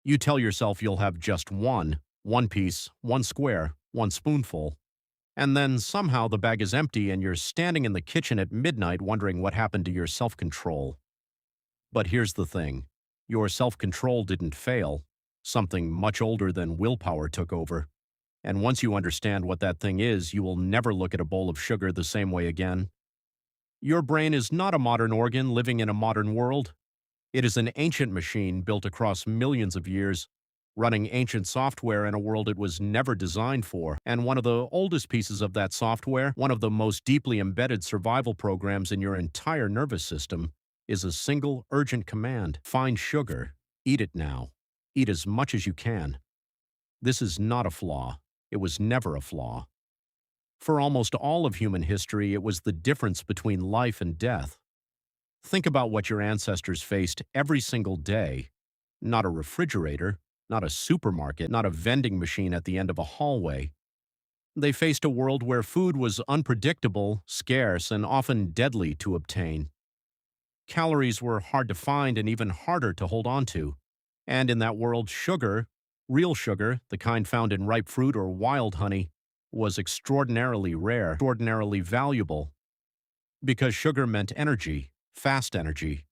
You tell yourself you'll have just one piece, one square, one spoonful, and then somehow the bag is empty and you're standing in the kitchen at midnight wondering what happened to your self-control. But here's the thing. Your self-control didn't fail. Something much older than willpower took over. And once you understand what that thing is, you will never look at a bowl of sugar the same way again. Your brain is not a modern organ living in a modern world. It is an ancient machine built across millions of years, running ancient software in a world it was never designed for. And one of the oldest pieces of that software, one of the most deeply embedded survival programs in your entire nervous system, is a single urgent command. Find sugar. Eat it now. Eat as much as you can. This is not a flaw. It was never a flaw. For almost all of human history, it was the difference between life and death. Think about what your ancestors faced every single day. Not a refrigerator, not a supermarket, not a vending machine at the end of a hallway. They faced a world where food was unpredictable, scarce, and often deadly to obtain. Calories were hard to find and even harder to hold on to. And in that world, sugar, real sugar, the kind found in ripe fruit or wild honey, was extraordinarily rare, extraordinarily valuable. Because sugar meant energy, fast energy,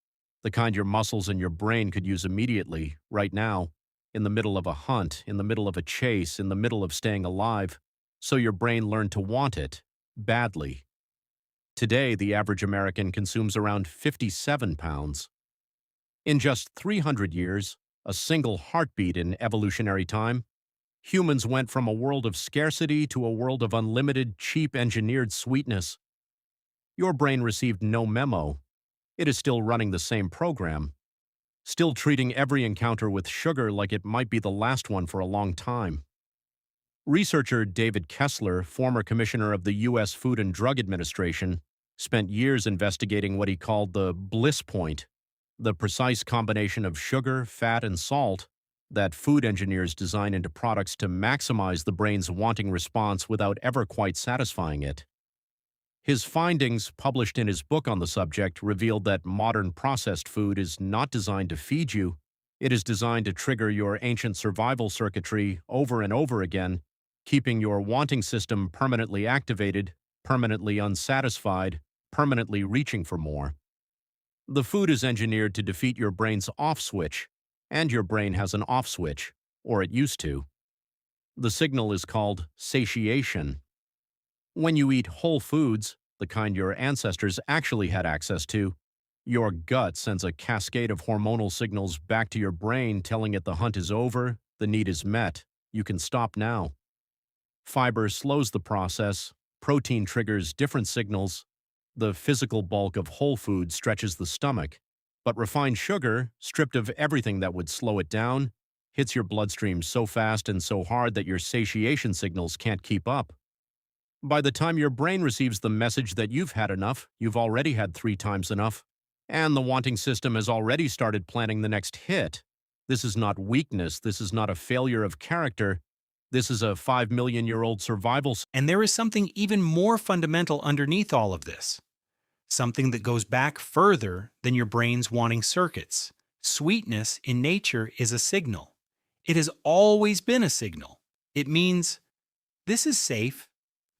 the kind your muscles and your brain could use immediately, right now, in the middle of a hunt, in the middle of a chase, in the middle of staying alive, so your brain learned to want it, badly. Today, the average American consumes around 57 pounds. In just 300 years, a single heartbeat in evolutionary time, humans went from a world of scarcity to a world of unlimited, cheap engineered sweetness. Your brain received no memo. It is still running the same program, still treating every encounter with sugar like it might be the last one for a long time. Researcher David Kessler, former commissioner of the U.S. Food and Drug Administration, spent years investigating what he called the bliss point, the precise combination of sugar, fat, and salt that food engineers design into products to maximize the brain's wanting response without ever quite satisfying it. His findings, published in his book on the subject, revealed that modern processed food is not designed to feed you. It is designed to trigger your ancient survival circuitry over and over again, keeping your wanting system permanently activated, permanently unsatisfied, permanently reaching for more. The food is engineered to defeat your brain's off switch, and your brain has an off switch, or it used to. The signal is called satiation. When you eat whole foods, the kind your ancestors actually had access to, your gut sends a cascade of hormonal signals back to your brain telling it the hunt is over, the need is met, you can stop now. Fiber slows the process, protein triggers different signals, the physical bulk of whole food stretches the stomach, but refined sugar, stripped of everything that would slow it down, hits your bloodstream so fast and so hard that your satiation signals can't keep up. By the time your brain receives the message that you've had enough, you've already had 3 times enough, and the wanting system has already started planning the next hit. This is not weakness, this is not a failure of character, this is a 5 million-year-old survival. And there is something even more fundamental underneath all of this. Something that goes back further than your brain's wanting circuits. Sweetness in nature is a signal. It has always been a signal. It means this is safe,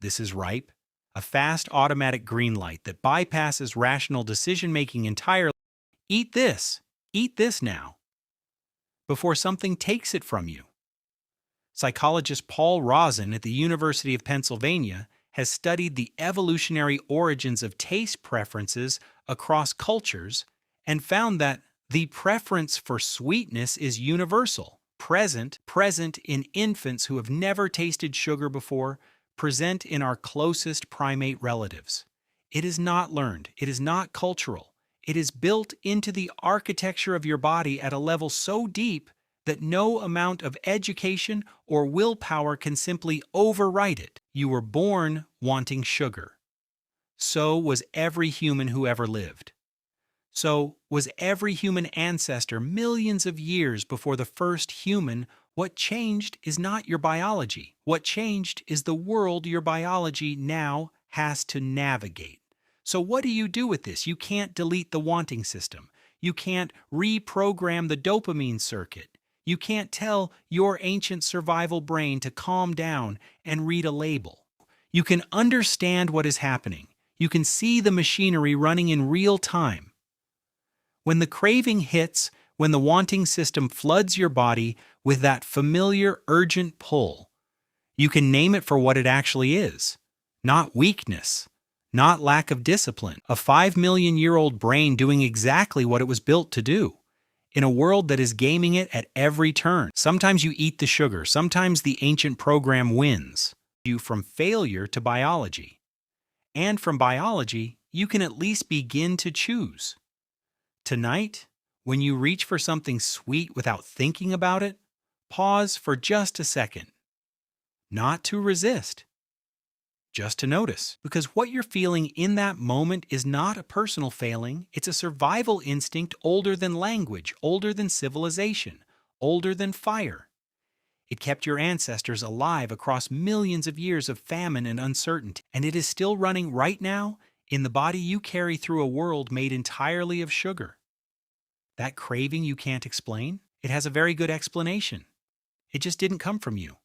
this is ripe, a fast automatic green light that bypasses rational decision-making entirely. Eat this now, before something takes it from you. Psychologist Paul Rosen at the University of Pennsylvania has studied the evolutionary origins of taste preferences across cultures and found that the preference for sweetness is universal, present in infants who have never tasted sugar before, present in our closest primate relatives. It is not learned, it is not cultural, it is built into the architecture of your body at a level so deep that no amount of education or willpower can simply overwrite it. You were born wanting sugar. So was every human who ever lived. So was every human ancestor millions of years before the first human. What changed is not your biology. What changed is the world your biology now has to navigate. So what do you do with this? You can't delete the wanting system. You can't reprogram the dopamine circuit. You can't tell your ancient survival brain to calm down and read a label. You can understand what is happening. You can see the machinery running in real time. When the craving hits, when the wanting system floods your body with that familiar, urgent pull, you can name it for what it actually is. Not weakness, not lack of discipline. A 5 million-year-old brain doing exactly what it was built to do, in a world that is gaming it at every turn. Sometimes you eat the sugar, sometimes the ancient program wins. You from failure to biology. And from biology, you can at least begin to choose. Tonight, when you reach for something sweet without thinking about it, pause for just a second. Not to resist, just to notice. Because what you're feeling in that moment is not a personal failing, it's a survival instinct older than language, older than civilization, older than fire. It kept your ancestors alive across millions of years of famine and uncertainty, and it is still running right now in the body you carry through a world made entirely of sugar. That craving you can't explain, it has a very good explanation. It just didn't come from you.